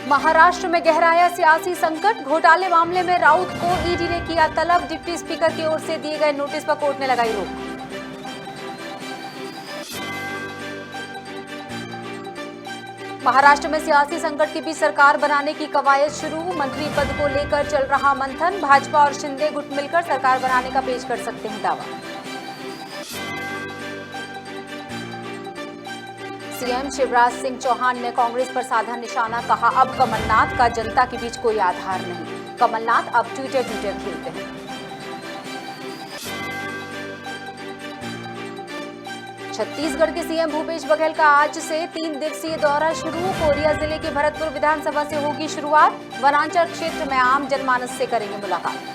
महाराष्ट्र में गहराया सियासी संकट। घोटाले मामले में राउत को ईडी ने किया तलब। डिप्टी स्पीकर की ओर से दिए गए नोटिस पर कोर्ट ने लगाई रोक। महाराष्ट्र में सियासी संकट के बीच सरकार बनाने की कवायद शुरू। मंत्री पद को लेकर चल रहा मंथन। भाजपा और शिंदे गुट मिलकर सरकार बनाने का पेश कर सकते हैं दावा। सीएम शिवराज सिंह चौहान ने कांग्रेस पर साधा निशाना। कहा, अब कमलनाथ का जनता के बीच कोई आधार नहीं। कमलनाथ अब ट्विटर खेलते हैं। छत्तीसगढ़ के सीएम भूपेश बघेल का आज से 3 दिवसीय दौरा शुरू। कोरिया जिले के भरतपुर विधानसभा से होगी शुरुआत। वनांचल क्षेत्र में आम जनमानस से करेंगे मुलाकात।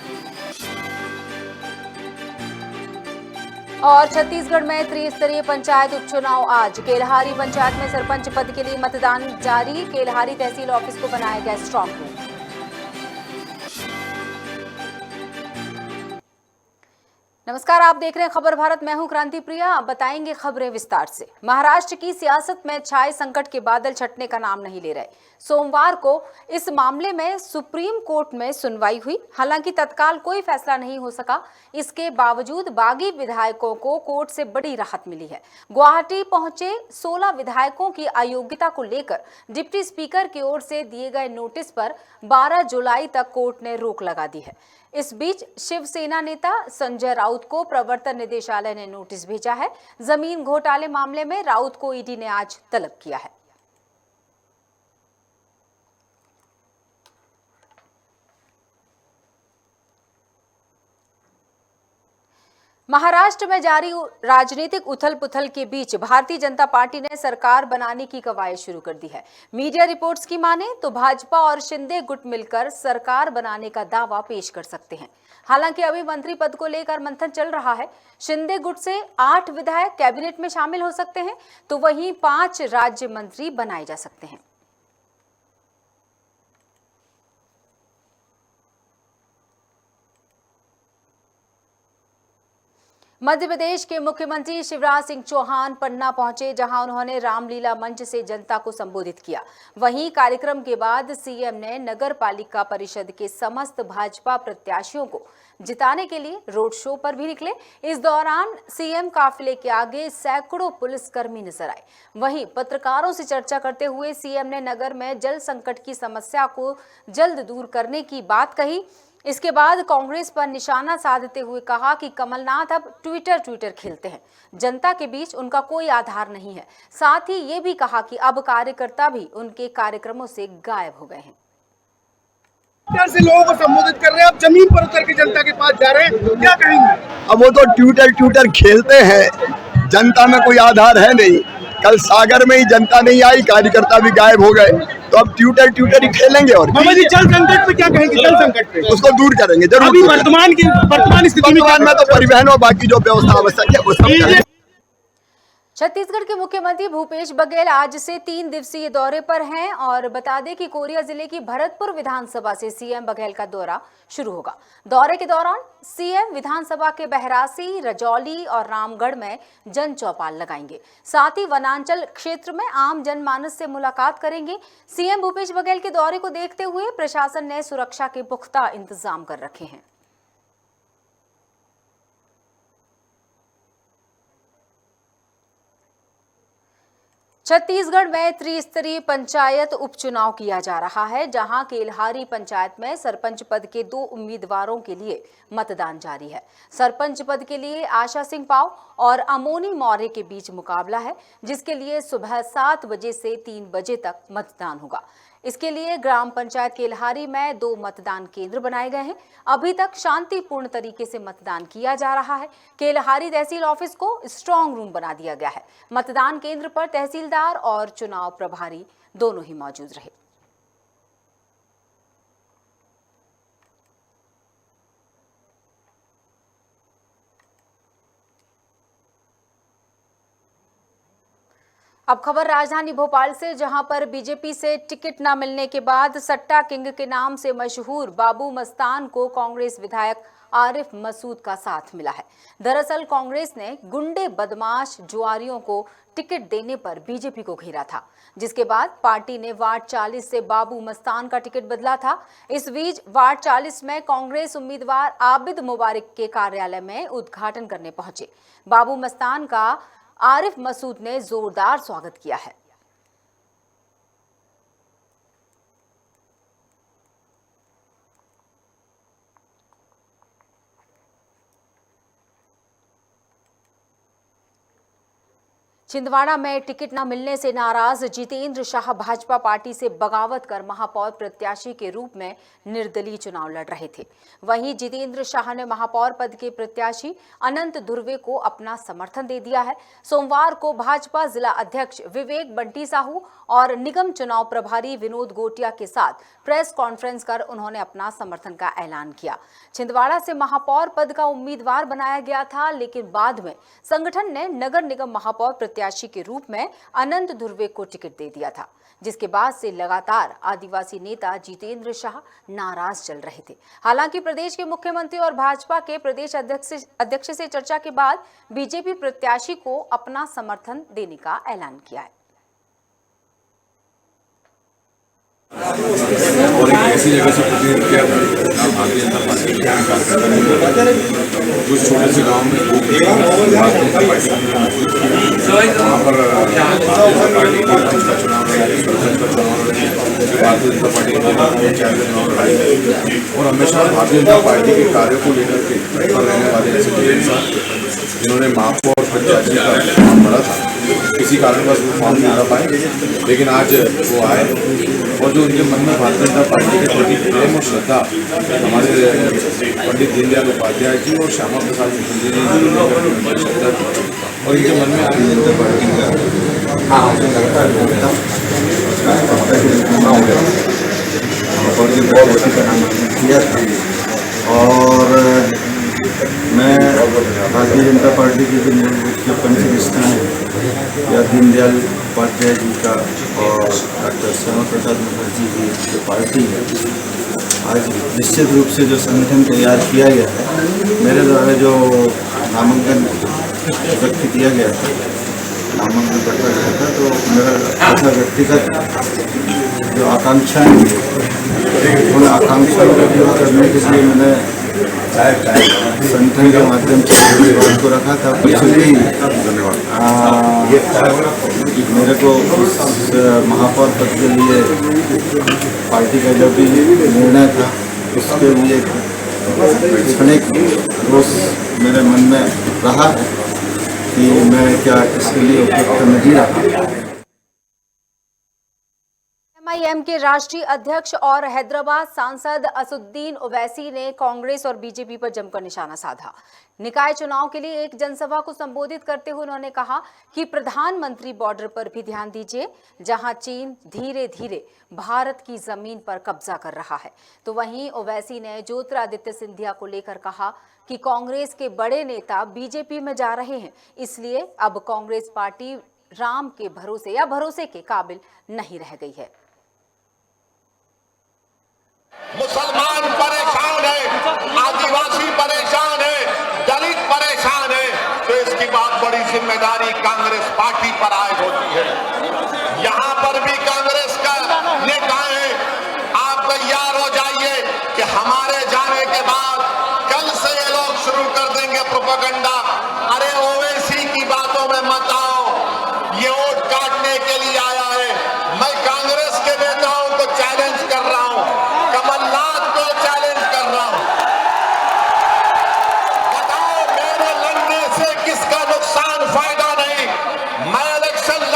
और छत्तीसगढ़ में त्रिस्तरीय पंचायत उपचुनाव आज। केल्हारी पंचायत में सरपंच पद के लिए मतदान जारी। केल्हारी तहसील ऑफिस को बनाया गया स्ट्रांग रूम। नमस्कार, आप देख रहे हैं खबर भारत। मैं हूं क्रांति प्रिया। अब बताएंगे खबरें विस्तार से। महाराष्ट्र की सियासत में छाए संकट के बादल छटने का नाम नहीं ले रहे। सोमवार को इस मामले में सुप्रीम कोर्ट में सुनवाई हुई। हालांकि तत्काल कोई फैसला नहीं हो सका। इसके बावजूद बागी विधायकों को कोर्ट से बड़ी राहत मिली है। गुवाहाटी पहुंचे 16 विधायकों की अयोग्यता को लेकर डिप्टी स्पीकर की ओर से दिए गए नोटिस पर 12 जुलाई तक कोर्ट ने रोक लगा दी है। इस बीच शिवसेना नेता संजय राउत को प्रवर्तन निदेशालय ने नोटिस भेजा है। जमीन घोटाले मामले में राउत को ईडी ने आज तलब किया है। महाराष्ट्र में जारी राजनीतिक उथल-पुथल के बीच भारतीय जनता पार्टी ने सरकार बनाने की कवायद शुरू कर दी है। मीडिया रिपोर्ट्स की माने तो भाजपा और शिंदे गुट मिलकर सरकार बनाने का दावा पेश कर सकते हैं। हालांकि अभी मंत्री पद को लेकर मंथन चल रहा है। शिंदे गुट से 8 विधायक कैबिनेट में शामिल हो सकते हैं, तो वहीं 5 राज्य मंत्री बनाए जा सकते हैं। मध्य प्रदेश के मुख्यमंत्री शिवराज सिंह चौहान पन्ना पहुंचे, जहां उन्होंने रामलीला मंच से जनता को संबोधित किया। वहीं कार्यक्रम के बाद सीएम ने नगर पालिका परिषद के समस्त भाजपा प्रत्याशियों को जिताने के लिए रोड शो पर भी निकले। इस दौरान सीएम काफिले के आगे सैकड़ों पुलिसकर्मी नजर आए। वहीं पत्रकारों से चर्चा करते हुए सीएम ने नगर में जल संकट की समस्या को जल्द दूर करने की बात कही। इसके बाद कांग्रेस पर निशाना साधते हुए कहा कि कमलनाथ अब ट्विटर खेलते हैं। जनता के बीच उनका कोई आधार नहीं है। साथ ही ये भी कहा कि अब कार्यकर्ता भी उनके कार्यक्रमों से गायब हो गए हैं। से लोगों को संबोधित कर रहे हैं, आप जमीन पर उतर के जनता के पास जा रहे हैं, क्या कहेंगे? अब वो तो ट्विटर खेलते हैं, जनता में कोई आधार है नहीं। कल सागर में ही जनता नहीं आई, कार्यकर्ता भी गायब हो गए, तो अब ट्विटर ही खेलेंगे। और मामा जी, जल संकट पे क्या कहेंगे? जल संकट पे उसको दूर करेंगे जरूर। अभी वर्तमान स्थिति में तो परिवहन और बाकी जो व्यवस्था आवश्यक है वो सब करेंगे। छत्तीसगढ़ के मुख्यमंत्री भूपेश बघेल आज से 3 दिवसीय दौरे पर हैं और बता दें कि कोरिया जिले की भरतपुर विधानसभा से सीएम बघेल का दौरा शुरू होगा। दौरे के दौरान सीएम विधानसभा के बहरासी, रजौली और रामगढ़ में जन चौपाल लगाएंगे। साथ ही वनांचल क्षेत्र में आम जनमानस से मुलाकात करेंगे। सीएम भूपेश बघेल के दौरे को देखते हुए प्रशासन ने सुरक्षा के पुख्ता इंतजाम कर रखे हैं। छत्तीसगढ़ में त्रिस्तरीय पंचायत उपचुनाव किया जा रहा है, जहां केल्हारी पंचायत में सरपंच पद के 2 उम्मीदवारों के लिए मतदान जारी है। सरपंच पद के लिए आशा सिंह पाव और अमोनी मौर्य के बीच मुकाबला है, जिसके लिए सुबह 7 बजे से 3 बजे तक मतदान होगा। इसके लिए ग्राम पंचायत केल्हारी में 2 मतदान केंद्र बनाए गए हैं। अभी तक शांतिपूर्ण तरीके से मतदान किया जा रहा है। केल्हारी तहसील ऑफिस को स्ट्रांग रूम बना दिया गया है। मतदान केंद्र पर तहसीलदार और चुनाव प्रभारी दोनों ही मौजूद रहे। अब खबर राजधानी भोपाल से, जहां पर बीजेपी से टिकट न मिलने के बाद सट्टा किंग के नाम से मशहूर बाबू मस्तान को कांग्रेस विधायक आरिफ मसूद का साथ मिला है। दरअसल कांग्रेस ने गुंडे बदमाश जुआरियों को टिकट देने पर बीजेपी को घेरा था, जिसके बाद पार्टी ने वार्ड 40 से बाबू मस्तान का टिकट बदला था। इस बीच वार्ड 40 में कांग्रेस उम्मीदवार आबिद मुबारक के कार्यालय में उद्घाटन करने पहुंचे बाबू मस्तान का आरिफ मसूद ने जोरदार स्वागत किया है। छिंदवाड़ा में टिकट न मिलने से नाराज जितेंद्र शाह भाजपा पार्टी से बगावत कर महापौर प्रत्याशी के रूप में निर्दलीय चुनाव लड़ रहे थे। वहीं जितेंद्र शाह ने महापौर पद के प्रत्याशी अनंत धुर्वे को अपना समर्थन दे दिया है। सोमवार को भाजपा जिला अध्यक्ष विवेक बंटी साहू और निगम चुनाव प्रभारी विनोद गोटिया के साथ प्रेस कॉन्फ्रेंस कर उन्होंने अपना समर्थन का ऐलान किया। छिंदवाड़ा से महापौर पद का उम्मीदवार बनाया गया था, लेकिन बाद में संगठन ने नगर निगम महापौर प्रत्याशी के रूप में अनंत धुर्वे को टिकट दे दिया था, जिसके बाद से लगातार आदिवासी नेता जितेंद्र शाह नाराज चल रहे थे। हालांकि प्रदेश के मुख्यमंत्री और भाजपा के प्रदेश अध्यक्ष से चर्चा के बाद बीजेपी प्रत्याशी को अपना समर्थन देने का ऐलान किया है। और एक ऐसी जगह से प्रतिनिधित्व किया भारतीय जनता पार्टी के कुछ छोटे से गांव में भारतीय जनता पार्टी वहाँ पर भारतीय जनता पार्टी के अध्यक्ष का चुनाव भारतीय जनता पार्टी के पंचायत का चुनाव लड़ाई और हमेशा भारतीय जनता पार्टी के कार्यों को लेकर के तत्पर रहने वाले ऐसे जिन्होंने महापौर प्रत्याशी का फॉर्म भरा था, किसी कारणवश वो फॉर्म नहीं भरा पाए, लेकिन आज वो आए और जो उनके मन में भारतीय जनता पार्टी के प्रति प्रेम और श्रद्धा हमारे पंडित दीनदयाल उपाध्याय जी और श्यामा प्रसाद मुखर्जी जी श्रद्धा और इनके मन में भारतीय जनता पार्टी किया था और मैं भारतीय जनता पार्टी के जो पंचनिष्ठा है या दीनदयाल उपाध्याय जी का और डॉक्टर श्यामा प्रसाद मुखर्जी की जो पार्टी है, आज निश्चित रूप से जो संगठन तैयार किया गया है, मेरे द्वारा जो नामांकन व्यक्त किया गया था, नामांकन पत्र गया था, तो मेरा ऐसा व्यक्तिगत जो आकांक्षाएँ उन आकांक्षाओं को पूरा करने के लिए मैंने संगठन के माध्यम से बात को रखा था। पिछली मेरे को उस महापौर पद के लिए पार्टी का जो भी निर्णय था उसके लिए क्षणिक रोष मेरे मन में रहा है कि मैं क्या इसके लिए उपयुक्त नहीं रहा। एमआईएम के राष्ट्रीय अध्यक्ष और हैदराबाद सांसद असुद्दीन ओवैसी ने कांग्रेस और बीजेपी पर जमकर निशाना साधा। निकाय चुनाव के लिए एक जनसभा को संबोधित करते हुए उन्होंने कहा कि प्रधानमंत्री बॉर्डर पर भी ध्यान दीजिए, जहां चीन धीरे धीरे भारत की जमीन पर कब्जा कर रहा है। तो वहीं ओवैसी ने ज्योतिरादित्य सिंधिया को लेकर कहा कि कांग्रेस के बड़े नेता बीजेपी में जा रहे हैं, इसलिए अब कांग्रेस पार्टी राम के भरोसे या भरोसे के काबिल नहीं रह गई है। मुसलमान परेशान है, आदिवासी परेशान है, दलित परेशान है, तो इसकी बहुत बड़ी जिम्मेदारी कांग्रेस पार्टी पर आए होती है। यहाँ पर भी कांग्रेस का नेता है, आप तैयार हो जाइए कि हमारे जाने के बाद कल से ये लोग शुरू कर देंगे प्रोपेगेंडा। अरे ओवैसी की बातों में मत आओ, ये वोट काटने के लिए आया है। मैं कांग्रेस के नेताओं को चैलेंज कर रहा हूं, कमलनाथ को चैलेंज कर रहा हूं, बताओ मेरे लड़ने से किसका नुकसान, फायदा नहीं। मैं इलेक्शन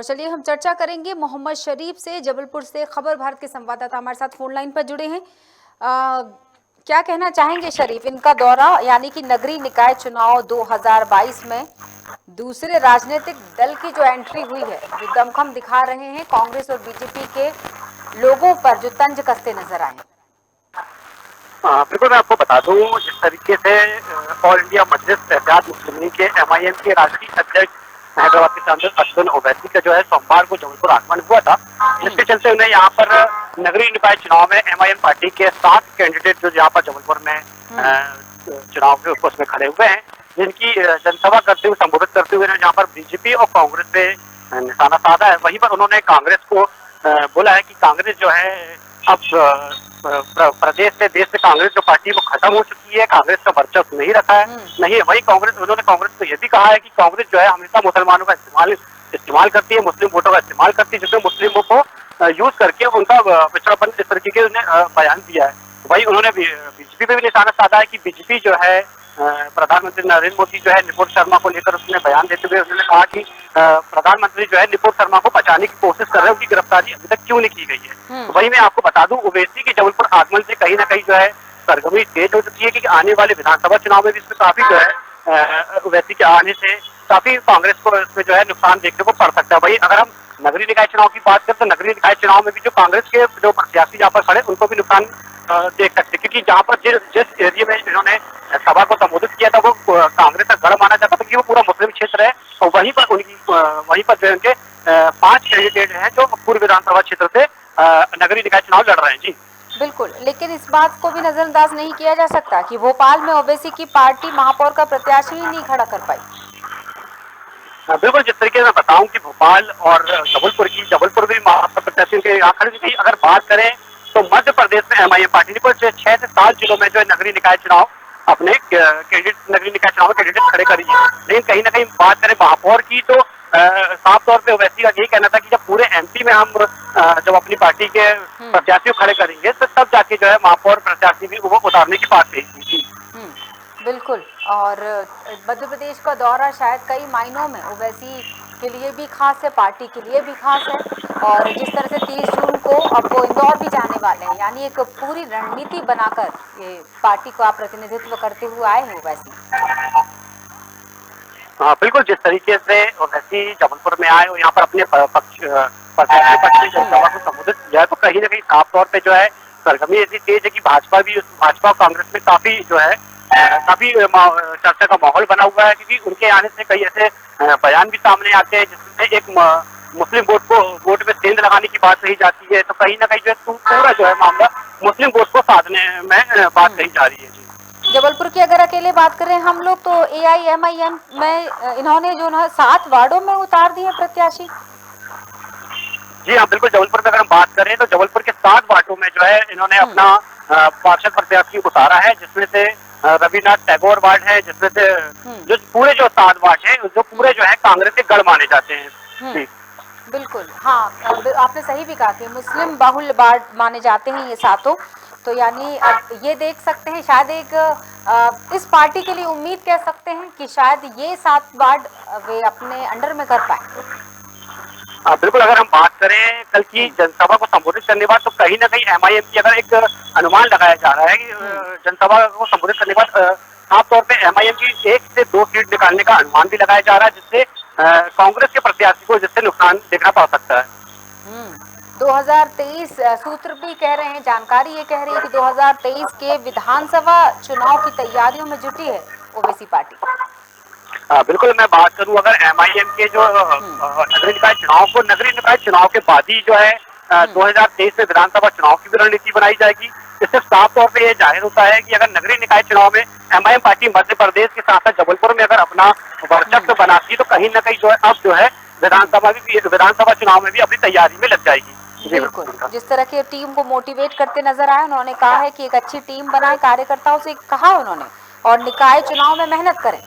और चलिए हम चर्चा करेंगे मोहम्मद शरीफ से। जबलपुर से खबर भारत के संवाददाता हमारे साथ फोन लाइन पर जुड़े हैं। क्या कहना चाहेंगे शरीफ, इनका दौरा यानी कि नगरीय निकाय चुनाव 2022 में दूसरे राजनीतिक दल की जो एंट्री हुई है, जो दमखम दिखा रहे हैं कांग्रेस और बीजेपी के लोगों पर, जो तंज कसते नजर आए? बिल्कुल, मैं आपको बता दूं, जिस तरीके से ऑल इंडिया मजलिस इत्तेहाद मुस्लिमीन के MIM के राष्ट्रीय अध्यक्ष हैदराबाद के सांसद असदुद्दीन ओवैसी का जो है सोमवार को जबलपुर आगमन हुआ था, जिसके चलते उन्हें यहाँ पर नगरीय निकाय चुनाव में MIM पार्टी के 7 कैंडिडेट जो यहाँ पर जबलपुर में चुनाव के उसमें खड़े हुए हैं, जिनकी जनसभा करते हुए, संबोधित करते हुए यहाँ पर बीजेपी और कांग्रेस पे निशाना साधा है। वहीं पर उन्होंने कांग्रेस को बोला है कि कांग्रेस जो है अब प्रदेश से, देश से कांग्रेस जो पार्टी वो खत्म हो चुकी है, कांग्रेस का वर्चस्व नहीं रखा है। नहीं, वही उन्होंने कांग्रेस को ये भी कहा है कि कांग्रेस जो है हमेशा मुसलमानों का इस्तेमाल करती है, मुस्लिम वोटों का इस्तेमाल करती है, जिसमें मुस्लिमों को यूज करके उनका पिछड़ापन, इस तरीके के उन्हें बयान दिया है। वही उन्होंने बीजेपी पे भी निशाना साधा है कि बीजेपी जो है प्रधानमंत्री नरेंद्र मोदी जो है निपुण शर्मा को लेकर उसने बयान देते हुए उन्होंने कहा कि प्रधानमंत्री जो है निपुण शर्मा को बचाने की कोशिश कर रहे हैं, उनकी गिरफ्तारी अभी तक क्यों नहीं की गई है। वही मैं आपको बता दूं, ओवैसी के जबलपुर आगमन से कहीं ना कहीं जो है सरगर्मी तेज हो चुकी है कि आने वाले विधानसभा चुनाव में भी इसमें काफी जो है ओवैसी के आने से काफी कांग्रेस को इसमें जो है नुकसान देखने को पड़ सकता है। वही अगर हम नगरीय निकाय चुनाव की बात करें तो नगरीय निकाय चुनाव में भी जो कांग्रेस के जो प्रत्याशी यहाँ पर खड़े उनको भी नुकसान देख सकते, क्योंकि जहाँ पर जिस एरिया में इन्होंने सभा को संबोधित किया था वो कांग्रेस का गढ़ माना जाता था, क्योंकि वो पूरा मुस्लिम क्षेत्र है और वहीं पर जो उनके 5 कैंडिडेट हैं जो पूर्व विधानसभा क्षेत्र से नगरीय निकाय चुनाव लड़ रहे हैं। जी बिल्कुल, लेकिन इस बात को भी नजरअंदाज नहीं किया जा सकता कि भोपाल में ओवैसी की पार्टी महापौर का प्रत्याशी ही नहीं खड़ा कर पाई। बिल्कुल, जिस तरीके से मैं बताऊं कि भोपाल और जबलपुर भी महापौर प्रत्याशी के यहाँ खड़े की अगर बात करें तो मध्य प्रदेश में MIM पार्टी ने कुछ 6 से 7 जिलों में जो है नगरीय निकाय चुनाव अपने नगरीय निकाय चुनाव में कैंडिडेट खड़े करी है। लेकिन कहीं ना कहीं बात करें महापौर की तो साफ तौर पे ओवैसी का यही कहना था कि जब पूरे MP में हम जब अपनी पार्टी के प्रत्याशी को खड़े करेंगे तो तब जाके जो है महापौर प्रत्याशी भी वो उतारने की बात कही थी। बिल्कुल, और मध्य प्रदेश का दौरा शायद कई मायनों में ओवैसी के लिए भी खास है, पार्टी के लिए भी खास है। और जिस तरह से 30 जून को अब वो इंदौर भी जाने वाले हैं, यानी एक पूरी रणनीति बनाकर ये पार्टी का प्रतिनिधित्व करते हुए आए हैं ओवैसी। हाँ बिल्कुल, जिस तरीके से ओवैसी जबलपुर में आए और यहाँ पर अपने पक्ष में जनसभा को संबोधित किया है तो कहीं ना कहीं साफ तौर पे जो है सरगर्मी ऐसी तेज है कि भाजपा और कांग्रेस में काफी जो है काफी चर्चा का माहौल बना हुआ है, क्योंकि उनके आने से कई ऐसे बयान भी सामने आते हैं जिसमें एक मुस्लिम वोट में सेंध लगाने की बात कही जाती है। तो कहीं ना कहीं जो है पूरा जो है मामला मुस्लिम वोट को साधने में बात कही जा रही है। जी जबलपुर की अगर अकेले बात करें हम लोग तो AIMIM में इन्होंने जो है 7 वार्डों में उतार दिए प्रत्याशी। जी हाँ बिल्कुल, जबलपुर में अगर हम बात करें तो जबलपुर के 7 वार्डों में जो है इन्होंने अपना पार्षद प्रत्याशी उतारा है, जिसमें से रविनाथ टैगोर वार्ड है, जिसमें से जो पूरे जो 7 वार्ड है जो पूरे जो है कांग्रेस के गढ़ माने जाते हैं। बिल्कुल, हाँ आपने सही भी कहा कि मुस्लिम बाहुल्य वार्ड माने जाते हैं ये 7। तो यानी अब ये देख सकते हैं शायद एक इस पार्टी के लिए उम्मीद कह सकते हैं कि शायद ये 7 वार्ड वे अपने अंडर में कर पाए। बिल्कुल, अगर हम बात करें कल की जनसभा को संबोधित करने के बाद तो कहीं ना कहीं MIM की अगर एक अनुमान लगाया जा रहा है कि जनसभा को संबोधित करने के बाद साफ तौर पे MIM की 1 से 2 सीट निकालने का अनुमान भी लगाया जा रहा है, जिससे कांग्रेस के प्रत्याशी को जिससे नुकसान देखना पड़ सकता है। 2023 सूत्र भी कह रहे हैं, जानकारी ये कह रही है कि 2023 के विधानसभा चुनाव की तैयारियों में जुटी है ओवैसी पार्टी। बिल्कुल, मैं बात करूं अगर MIM के जो नगरीय निकाय चुनाव के बाद ही जो है 2023 में विधानसभा चुनाव की भी रणनीति बनाई जाएगी। इससे साफ तौर पे ये जाहिर होता है कि अगर नगरीय निकाय चुनाव में MIM पार्टी मध्य प्रदेश के साथ साथ जबलपुर में अगर अपना वर्चस्व बनाती तो कहीं ना कहीं जो है अब जो है विधानसभा चुनाव में भी अपनी तैयारी में लग जाएगी। बिल्कुल, जिस तरह की टीम को मोटिवेट करते नजर आए, उन्होंने कहा है कि एक अच्छी टीम बनाए, कार्यकर्ताओं से कहा उन्होंने, और निकाय चुनाव में मेहनत करें।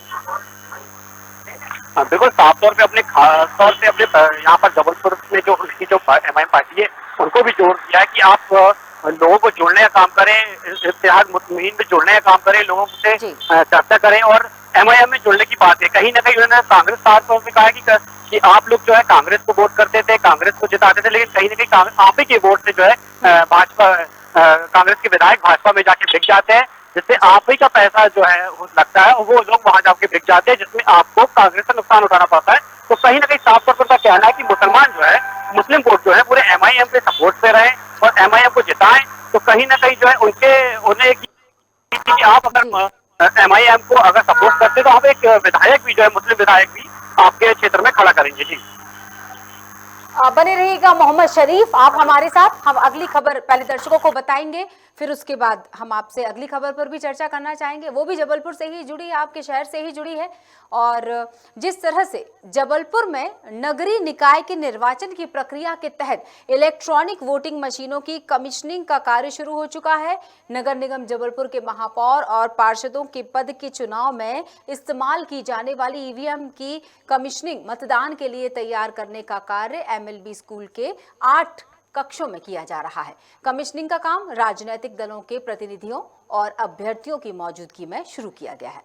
बिल्कुल, साफ तौर पे अपने खास तौर से अपने यहाँ पर जबलपुर में जो उनकी जो MIM पार्टी है उनको भी जोर दिया है कि आप लोगों को जोड़ने का काम करें, इत्तेहाद मुस्लिमीन में जोड़ने का काम करें, लोगों से चर्चा करें और MIM में जुड़ने की बात है। कहीं ना कहीं उन्होंने कांग्रेस साथियों से कहा कि आप लोग जो है कांग्रेस को वोट करते थे, कांग्रेस को जिताते थे, लेकिन कहीं ना कहीं आप ही के वोट से जो है भाजपा कांग्रेस के विधायक भाजपा में जाके बिक जाते हैं, जिससे आप ही का पैसा जो है लगता है वो लोग वहां जाके बिक जाते हैं, जिसमें आपको कांग्रेस का नुकसान उठाना पड़ता है। तो कहीं ना कहीं साफ तौर पर कहना है कि मुसलमान जो है, मुस्लिम वोट जो है पूरे MIM के सपोर्ट पे रहे और MIM को जिताएं। तो कहीं ना कहीं जो है उन्हें आप अगर MIM को अगर सपोर्ट करते तो आप एक विधायक भी जो है, मुस्लिम विधायक भी आपके क्षेत्र में खड़ा करेंगे। जी बने रहिएगा मोहम्मद शरीफ, आप हमारे साथ। हम अगली खबर पहले दर्शकों को बताएंगे, फिर उसके बाद हम आपसे अगली खबर पर भी चर्चा करना चाहेंगे। वो भी जबलपुर से ही जुड़ी है, आपके शहर से ही जुड़ी है। और जिस तरह से जबलपुर में नगरीय निकाय के निर्वाचन की प्रक्रिया के तहत इलेक्ट्रॉनिक वोटिंग मशीनों की कमीशनिंग का कार्य शुरू हो चुका है। नगर निगम जबलपुर के महापौर और पार्षदों के पद के चुनाव में इस्तेमाल की जाने वाली EVM की कमीशनिंग मतदान के लिए तैयार करने का कार्य MLB स्कूल के 8 कक्षों में किया जा रहा है। कमीशनिंग का काम राजनीतिक दलों के प्रतिनिधियों और अभ्यर्थियों की मौजूदगी में शुरू किया गया है।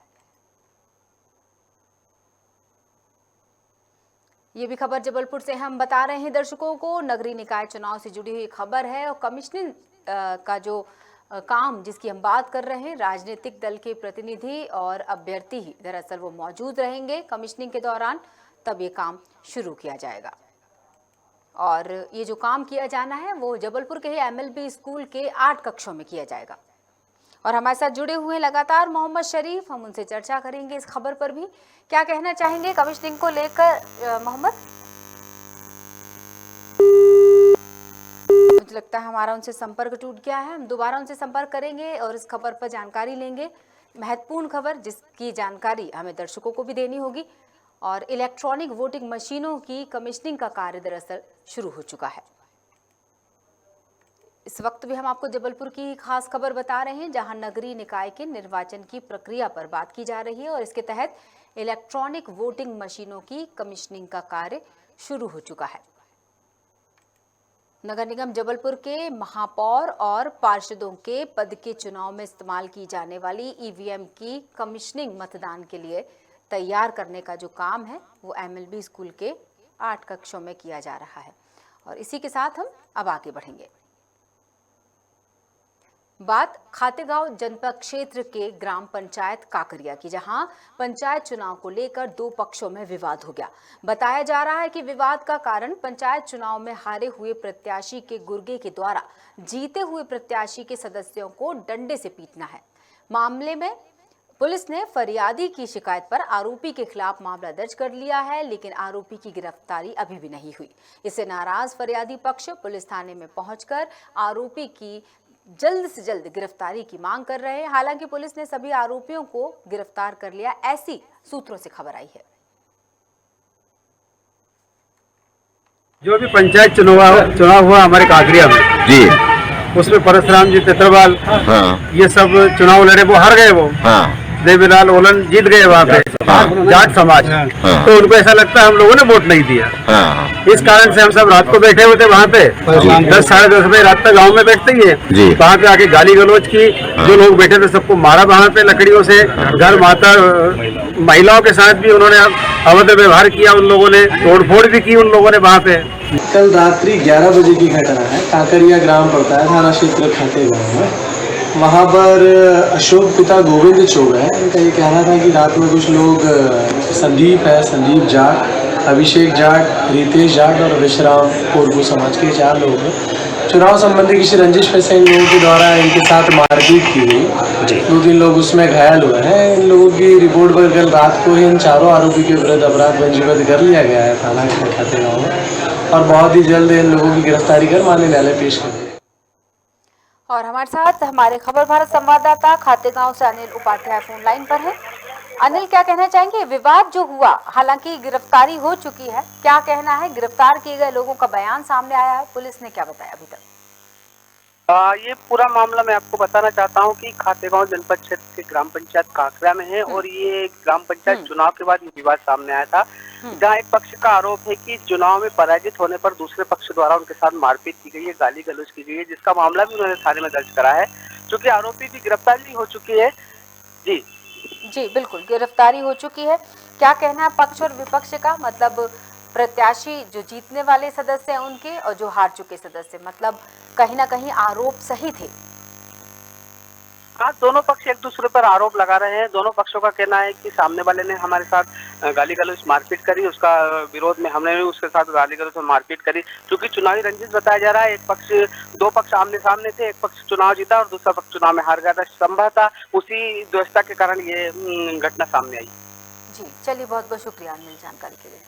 ये भी खबर जबलपुर से हम बता रहे हैं दर्शकों को। नगरीय निकाय चुनाव से जुड़ी हुई खबर है और कमीशनिंग का जो काम जिसकी हम बात कर रहे हैं, राजनीतिक दल के प्रतिनिधि और अभ्यर्थी ही दरअसल वो मौजूद रहेंगे कमीशनिंग के दौरान, तब ये काम शुरू किया जाएगा। और ये जो काम किया जाना है वो जबलपुर के ही MLB स्कूल के 8 कक्षों में किया जाएगा। और हमारे साथ जुड़े हुए हैं लगातार मोहम्मद शरीफ, हम उनसे चर्चा करेंगे इस खबर पर भी। क्या कहना चाहेंगे कमीशनिंग को लेकर मोहम्मद? मुझे लगता है हमारा उनसे संपर्क टूट गया है, हम दोबारा उनसे संपर्क करेंगे और इस खबर पर जानकारी लेंगे। महत्वपूर्ण खबर जिसकी जानकारी हमें दर्शकों को भी देनी होगी। और इलेक्ट्रॉनिक वोटिंग मशीनों की कमीशनिंग का कार्य दरअसल शुरू हो चुका है। इस वक्त भी हम आपको जबलपुर की खास खबर बता रहे हैं, जहां नगरीय निकाय के निर्वाचन की प्रक्रिया पर बात की जा रही है और इसके तहत इलेक्ट्रॉनिक वोटिंग मशीनों की कमीशनिंग का कार्य शुरू हो चुका है। नगर निगम जबलपुर के महापौर और पार्षदों के पद के चुनाव में इस्तेमाल की जाने वाली EVM की कमीशनिंग मतदान के लिए तैयार करने का जो काम है वो MLB स्कूल के 8 कक्षों में किया जा रहा है। और इसी के साथ हम अब आगे बढ़ेंगे। बात खातेगांव जनपद क्षेत्र के ग्राम पंचायत काकरिया की, जहां पंचायत चुनाव को लेकर 2 पक्षों में विवाद हो गया। बताया जा रहा है कि विवाद का कारण पंचायत चुनाव में हारे हुए प्रत्याशी के गुर्गे के द्वारा जीते हुए प्रत्याशी के सदस्यों को डंडे से पीटना है। मामले में पुलिस ने फरियादी की शिकायत पर आरोपी के खिलाफ मामला दर्ज कर लिया है, लेकिन आरोपी की गिरफ्तारी अभी भी नहीं हुई। इससे नाराज फरियादी पक्ष पुलिस थाने में पहुंचकर आरोपी की जल्द से जल्द गिरफ्तारी की मांग कर रहे हैं। हालांकि पुलिस ने सभी आरोपियों को गिरफ्तार कर लिया, ऐसी सूत्रों से खबर आई है। जो भी पंचायत चुनाव हुआ हमारे काकरिया में जी, उसमें परशुराम जी तेतरवाल ये सब चुनाव लड़े, वो हार गए। वो देवीलाल ओलन जीत गए वहाँ पे जाट समाज। तो उनको ऐसा लगता है हम लोगों ने वोट नहीं दिया। इस कारण से हम सब रात को बैठे हुए थे वहाँ पे, 10 साढ़े 10 बजे रात तक गाँव में बैठते ही है। वहाँ पे आके गाली गलौज की, जो लोग बैठे थे सबको मारा वहाँ पे लकड़ियों से। घर माता महिलाओं के साथ भी उन्होंने अभद्र व्यवहार किया, उन लोगों ने तोड़फोड़ भी की उन लोगों ने वहाँ पे। कल रात्रि 11 बजे की घटना है। काकरिया ग्राम पड़ता है, थाना क्षेत्र खातेगांव में। वहाँ पर अशोक पिता गोविंद चौग है, इनका ये कहना था कि रात में कुछ लोग संदीप जाट, अभिषेक जाट, रितेश जाट और विश्राम कोरबू समाज के 4 लोग हैं। चुनाव संबंधी किसी रंजिश पैसे इन लोगों के द्वारा इनके साथ मारपीट की गई। 2-3 लोग उसमें घायल हुए हैं। इन लोगों की रिपोर्ट पर कल रात को ही इन चारों आरोपी के विरुद्ध अपराध पंजीबद्ध कर लिया गया है थाना खातेगांव में, और बहुत ही जल्द इन लोगों की गिरफ्तारी कर माननीय न्यायालय पेश कर दी। और हमारे साथ हमारे खबर भारत संवाददाता खातेगांव से अनिल उपाध्याय फोन लाइन पर है। अनिल, क्या कहना चाहेंगे? विवाद जो हुआ, हालांकि गिरफ्तारी हो चुकी है, क्या कहना है? गिरफ्तार किए गए लोगों का बयान सामने आया है, पुलिस ने क्या बताया अभी तक? ये पूरा मामला मैं आपको बताना चाहता हूं कि खातेगांव जनपद क्षेत्र के ग्राम पंचायत काकरिया में है और ये ग्राम पंचायत चुनाव के बाद ये विवाद सामने आया था, जहां एक पक्ष का आरोप है कि चुनाव में पराजित होने पर दूसरे पक्ष द्वारा उनके साथ मारपीट की गई है, गाली गलौज की गई है, जिसका मामला भी उन्होंने थाने में दर्ज करा है। चूंकि आरोपी की गिरफ्तारी हो चुकी है। जी, जी बिल्कुल, गिरफ्तारी हो चुकी है। क्या कहना है पक्ष और विपक्ष का, मतलब प्रत्याशी जो जीतने वाले सदस्य हैं उनके और जो हार चुके सदस्य, मतलब कहीं ना कहीं आरोप सही थे? हाँ, दोनों पक्ष एक दूसरे पर आरोप लगा रहे हैं। दोनों पक्षों का कहना है कि सामने वाले ने हमारे साथ गाली गलौज मारपीट करी, उसका विरोध में हमने भी उसके साथ गाली गलौज और मारपीट करी। क्योंकि चुनावी रंजिश बताया जा रहा है, दो पक्ष आमने सामने थे, एक पक्ष चुनाव जीता और दूसरा पक्ष चुनाव में हार गया था। संभवतः उसी द्वैतता के कारण ये घटना सामने आई। जी चलिए, बहुत बहुत शुक्रिया अनिल जानकारी के लिए।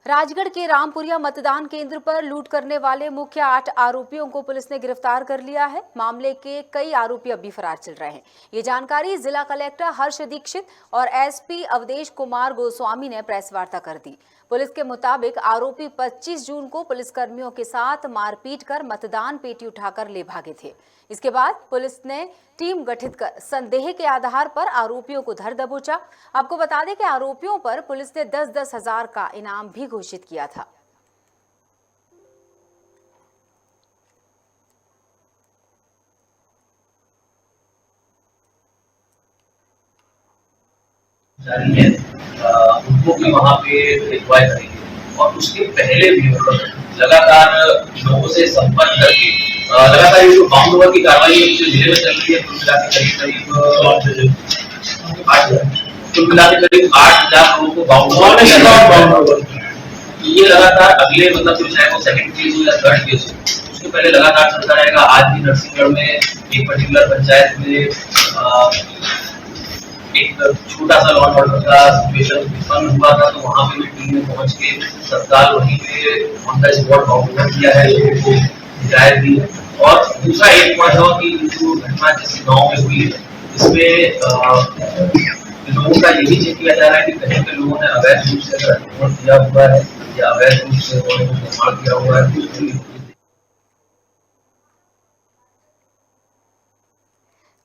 राजगढ़ के रामपुरिया मतदान केंद्र पर लूट करने वाले मुख्य 8 आरोपियों को पुलिस ने गिरफ्तार कर लिया है। मामले के कई आरोपी अभी फरार चल रहे हैं। ये जानकारी जिला कलेक्टर हर्ष दीक्षित और एसपी अवधेश कुमार गोस्वामी ने प्रेस वार्ता कर दी। पुलिस के मुताबिक आरोपी 25 जून को पुलिसकर्मियों के साथ मारपीट कर मतदान पेटी उठाकर ले भागे थे। इसके बाद पुलिस ने टीम गठित कर संदेह के आधार पर आरोपियों को धर दबोचा। आपको बता दें कि आरोपियों पर पुलिस ने 10-10 हजार का इनाम भी घोषित किया था। जारी है, उनको भी वहाँ पे डिप्लॉय करेंगे और उसके पहले भी लगातार लोगों से संपर्क करके लगातार ये जो बाउंड ओवर की कार्रवाई जो जिले में चल रही है, कुल मिला के करीब 8,000 लोगों को बाउंड ओवर, ये लगातार अगले मतलब जो चाहे वो सेकंड फेज हो या थर्ड फेज हो, उसके पहले लगातार चलता रहेगा। आज भी नरसिंहगढ़ में एक पर्टिकुलर पंचायत में एक छोटा सा लॉ एंड ऑर्डर का सिचुएशन उत्पन्न हुआ था, तो वहाँ पे भी टीम ने पहुंच के तत्काल वहीं पे ऑन द स्पॉट बाउंड किया है, लोगों को हिदायत दी है। और दूसरा एक पॉइंट हुआ कि जो घटना जिस गाँव में हुई है, इसमें लोगों का यही चेक किया जा रहा है कि कहीं पे लोगों ने अवैध रूप से अतिक्रमण किया हुआ है या अवैध रूप से उन्होंने निर्माण किया हुआ है।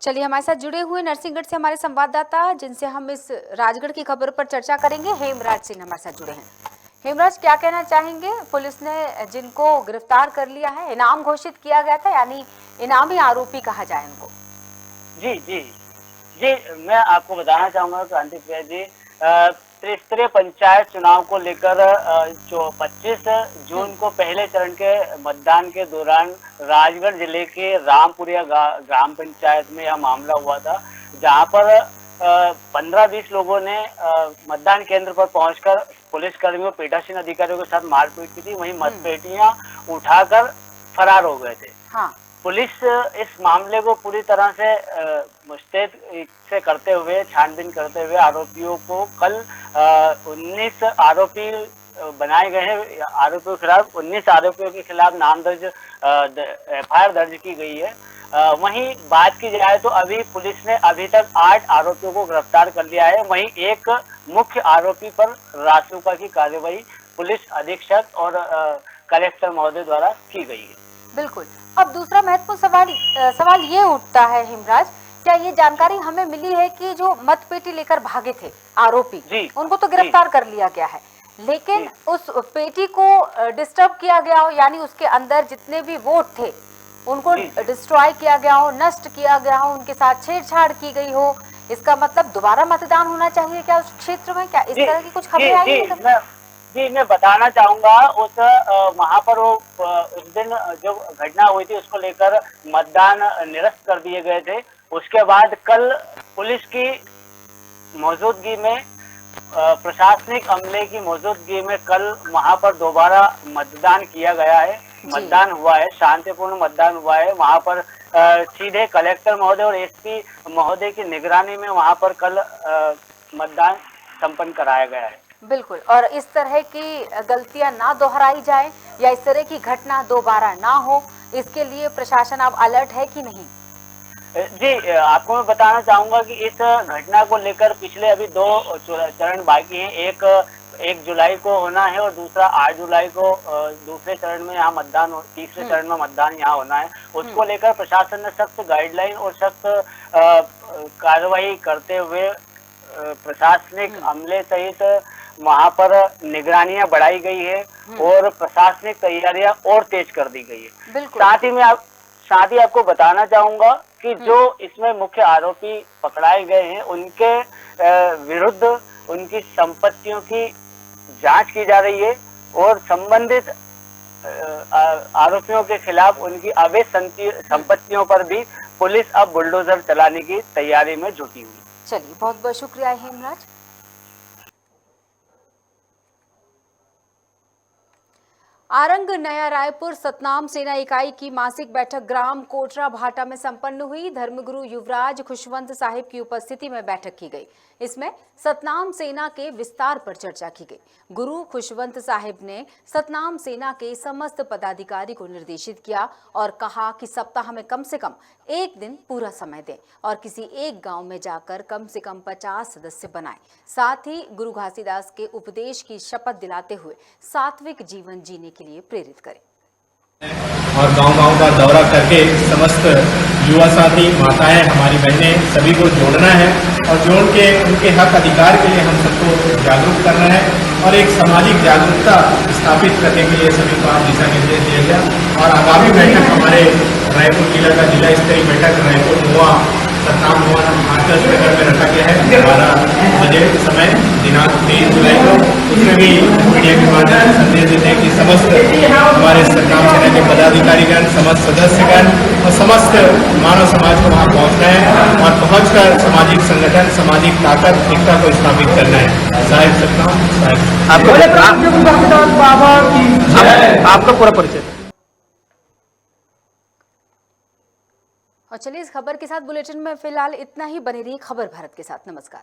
चलिए, हमारे साथ जुड़े हुए नरसिंहगढ़ से हमारे संवाददाता, जिनसे हम इस राजगढ़ की खबर पर चर्चा करेंगे, हेमराज सिंह हमारे साथ जुड़े हैं। हेमराज, क्या कहना चाहेंगे? पुलिस ने जिनको गिरफ्तार कर लिया है, इनाम घोषित किया गया था, यानी इनामी आरोपी कहा जाए इनको। जी जी जी, मैं आपको बताना चाहूंगा क्रांति प्रिया जी, त्रिस्तरीय पंचायत चुनाव को लेकर जो 25 जून को पहले चरण के मतदान के दौरान राजगढ़ जिले के रामपुरिया ग्राम पंचायत में यह मामला हुआ था, जहां पर 15-20 लोगों ने मतदान केंद्र पर पहुंचकर पुलिस कर्मियों, पीठासीन अधिकारियों के साथ मारपीट की थी। वहीं मतपेटियां उठाकर फरार हो गए थे। हाँ। पुलिस इस मामले को पूरी तरह से मुस्तैद से करते हुए, छानबीन करते हुए आरोपियों को कल 19 आरोपी बनाए गए हैं। आरोपियों के खिलाफ 19 आरोपियों के खिलाफ नाम दर्ज एफआईआर दर्ज की गई है। वहीं बात की जाए तो अभी पुलिस ने अभी तक 8 आरोपियों को गिरफ्तार कर लिया है। वहीं एक मुख्य आरोपी पर रासुका की कार्रवाई पुलिस अधीक्षक और कलेक्टर महोदय द्वारा की गई है। बिल्कुल। अब दूसरा महत्वपूर्ण सवाल ये उठता है हेमराज, क्या ये जानकारी हमें मिली है कि जो मतपेटी लेकर भागे थे आरोपी, उनको तो गिरफ्तार कर लिया गया है, लेकिन उस पेटी को डिस्टर्ब किया गया हो, यानी उसके अंदर जितने भी वोट थे उनको डिस्ट्रॉय किया गया हो, नष्ट किया गया हो, उनके साथ छेड़छाड़ की गई हो, इसका मतलब दोबारा मतदान होना चाहिए क्या उस क्षेत्र में? क्या इस तरह की कुछ खबरें आई हैं? जी, मैं बताना चाहूंगा, उस वहाँ पर वो उस दिन जो घटना हुई थी उसको लेकर मतदान निरस्त कर दिए गए थे। उसके बाद कल पुलिस की मौजूदगी में, प्रशासनिक अमले की मौजूदगी में कल वहाँ पर दोबारा मतदान किया गया है। मतदान हुआ है, शांतिपूर्ण मतदान हुआ है। वहाँ पर सीधे कलेक्टर महोदय और एसपी महोदय की निगरानी में वहाँ पर कल मतदान संपन्न कराया गया है। बिल्कुल, और इस तरह की गलतियां ना दोहराई जाए या इस तरह की घटना दोबारा ना हो, इसके लिए प्रशासन अब अलर्ट है कि नहीं? जी, आपको मैं बताना चाहूंगा कि इस घटना को लेकर पिछले अभी 2 चरण बाकी हैं। एक 1 जुलाई को होना है और दूसरा 8 जुलाई को दूसरे चरण में यहाँ मतदान, तीसरे चरण में मतदान यहाँ होना है। उसको लेकर प्रशासन ने सख्त गाइडलाइन और सख्त कार्रवाई करते हुए प्रशासनिक अमले सहित वहां पर निगरानियां बढ़ाई गई है और प्रशासनिक तैयारियां और तेज कर दी गई है। बिल्कुल। साथ ही आपको बताना चाहूंगा कि जो इसमें मुख्य आरोपी पकड़ाए गए हैं उनके विरुद्ध उनकी संपत्तियों की जांच की जा रही है और संबंधित आरोपियों के खिलाफ उनकी अवैध संपत्तियों पर भी पुलिस अब बुलडोजर चलाने की तैयारी में जुटी हुई। चलिए, बहुत बहुत शुक्रिया हेमराज। आरंग नया रायपुर सतनाम सेना इकाई की मासिक बैठक ग्राम कोटरा भाटा में संपन्न हुई। धर्मगुरु युवराज खुशवंत साहिब की उपस्थिति में बैठक की गई। इसमें सतनाम सेना के विस्तार पर चर्चा की गई। गुरु खुशवंत साहिब ने सतनाम सेना के समस्त पदाधिकारी को निर्देशित किया और कहा कि सप्ताह में कम से कम एक दिन पूरा समय दें और किसी एक गांव में जाकर कम से कम 50 सदस्य बनाएं। साथ ही गुरु घासीदास के उपदेश की शपथ दिलाते हुए सात्विक जीवन जीने के लिए प्रेरित करें और गांव-गांव का दौरा करके समस्त युवा साथी, माताएं, हमारी बहनें सभी को जोड़ना है और जोड़ के उनके हक अधिकार के लिए हम सबको जागरूक करना है और एक सामाजिक जागरूकता स्थापित करने के लिए सभी को दिशा निर्देश दिया गया। और आगामी बैठक हमारे रायपुर जिला का जिला स्तरीय बैठक रायपुर हुआ सतनाम भवन आर्चर्स नगर में रखा गया है 12 बजे समय दिनांक 23 जुलाई को। उसमें भी मीडिया के माध्यम से संदेश देते हैं कि समस्त हमारे सतनाम सेना के पदाधिकारीगण, समस्त सदस्यगण और समस्त मानव समाज को वहाँ पहुँचना है और पहुँचकर सामाजिक संगठन, सामाजिक ताकत, एकता को स्थापित करना है। साहिब सतनाम साहिब आपका पूरा परिचय। और चलिए, इस खबर के साथ बुलेटिन में फिलहाल इतना ही। बने रहिए खबर भारत के साथ। नमस्कार।